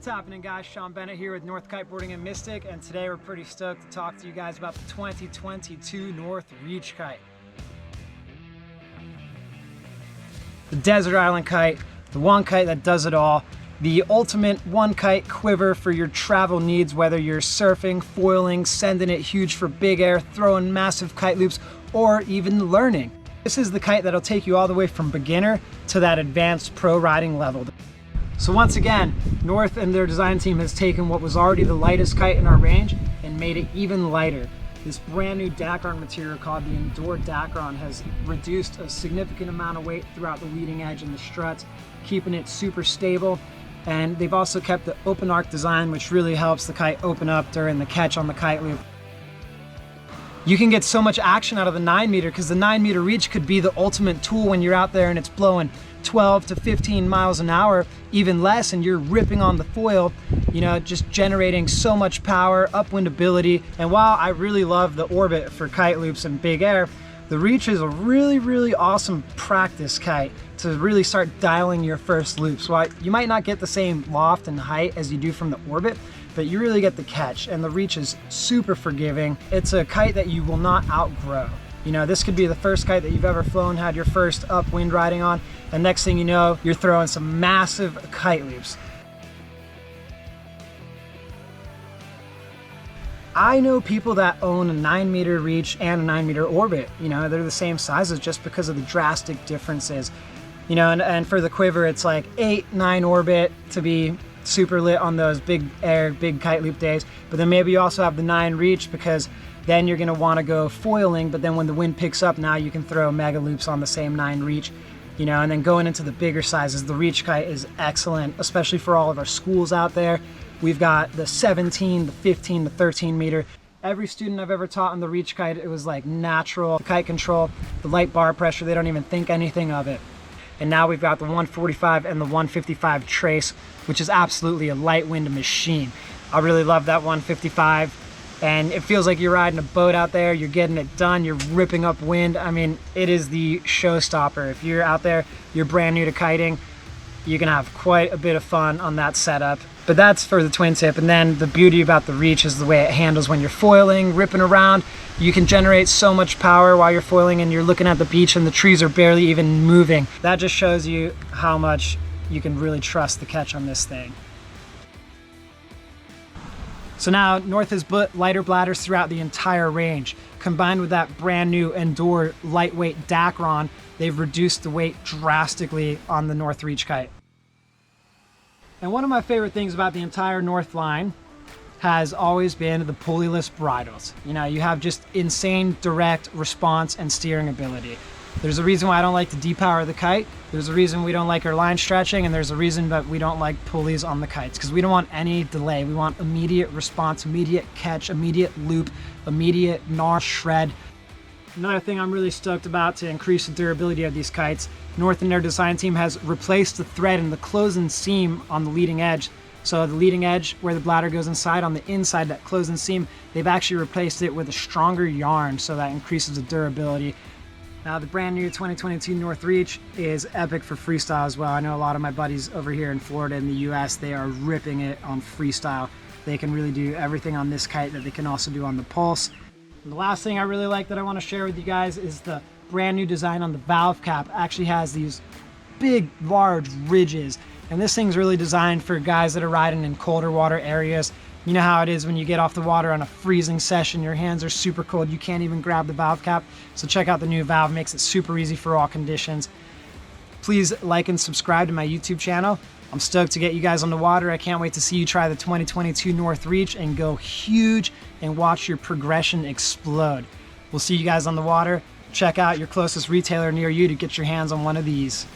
What's happening, guys? Sean Bennett here with North Kiteboarding and Mystic, and today we're pretty stoked to talk to you guys about the 2022 North Reach Kite. The desert island kite, the one kite that does it all, the ultimate one kite quiver for your travel needs, whether you're surfing, foiling, sending it huge for big air, throwing massive kite loops, or even learning. This is the kite that'll take you all the way from beginner to that advanced pro riding level. So once again, North and their design team has taken what was already the lightest kite in our range and made it even lighter. This brand new Dacron material called the Endure Dacron has reduced a significant amount of weight throughout the leading edge and the struts, keeping it super stable. And they've also kept the open arc design, which really helps the kite open up during the catch on the kite loop. You can get so much action out of the 9 meter because the 9 meter reach could be the ultimate tool when you're out there and it's blowing 12 to 15 miles an hour, even less, and you're ripping on the foil, you know, just generating so much power, upwind ability. And while I really love the Orbit for kite loops and big air, the Reach is a really awesome practice kite to really start dialing your first loops. While you might not get the same loft and height as you do from the Orbit, but you really get the catch, and the Reach is super forgiving. It's a kite that you will not outgrow. You know, this could be the first kite that you've ever flown, had your first upwind riding on, and next thing you know, you're throwing some massive kite loops. I know people that own a 9 meter Reach and a 9 meter Orbit. You know, they're the same sizes just because of the drastic differences. You know, and for the quiver, it's like 8, 9 Orbit to be super lit on those big air, big kite loop days. But then maybe you also have the 9 Reach because then you're gonna wanna go foiling, but then when the wind picks up, now you can throw mega loops on the same 9 Reach. You know, and then going into the bigger sizes, the Reach kite is excellent, especially for all of our schools out there. We've got the 17, the 15, the 13 meter. Every student I've ever taught on the Reach kite, it was like natural. The kite control, the light bar pressure, they don't even think anything of it. And now we've got the 145 and the 155 trace, which is absolutely a light wind machine. I really love that 155. And it feels like you're riding a boat out there, you're getting it done, you're ripping up wind. I mean, it is the showstopper. If you're out there, you're brand new to kiting, you can have quite a bit of fun on that setup. But that's for the twin tip. And then the beauty about the Reach is the way it handles when you're foiling, ripping around. You can generate so much power while you're foiling and you're looking at the beach and the trees are barely even moving. That just shows you how much you can really trust the catch on this thing. So now North has put lighter bladders throughout the entire range. Combined with that brand new Endure lightweight Dacron, they've reduced the weight drastically on the North Reach kite. And one of my favorite things about the entire North line has always been the pulley-less bridles. You know, you have just insane direct response and steering ability. There's a reason why I don't like to depower the kite. There's a reason we don't like our line stretching, and there's a reason that we don't like pulleys on the kites, because we don't want any delay. We want immediate response, immediate catch, immediate loop, immediate gnaw shred. Another thing I'm really stoked about to increase the durability of these kites, North and their design team has replaced the thread in the closing seam on the leading edge. So the leading edge where the bladder goes inside, on the inside, that closing seam, they've actually replaced it with a stronger yarn, so that increases the durability. Now the brand new 2022 North Reach is epic for freestyle as well. I know a lot of my buddies over here in Florida and the US, they are ripping it on freestyle. They can really do everything on this kite that they can also do on the Pulse. And the last thing I really like that I want to share with you guys is the brand new design on the valve cap. It actually has these big, large ridges. And this thing's really designed for guys that are riding in colder water areas. You know how it is when you get off the water on a freezing session, your hands are super cold, you can't even grab the valve cap. So check out the new valve, makes it super easy for all conditions. Please like and subscribe to my YouTube channel. I'm stoked to get you guys on the water. I can't wait to see you try the 2022 North Reach and go huge and watch your progression explode. We'll see you guys on the water. Check out your closest retailer near you to get your hands on one of these.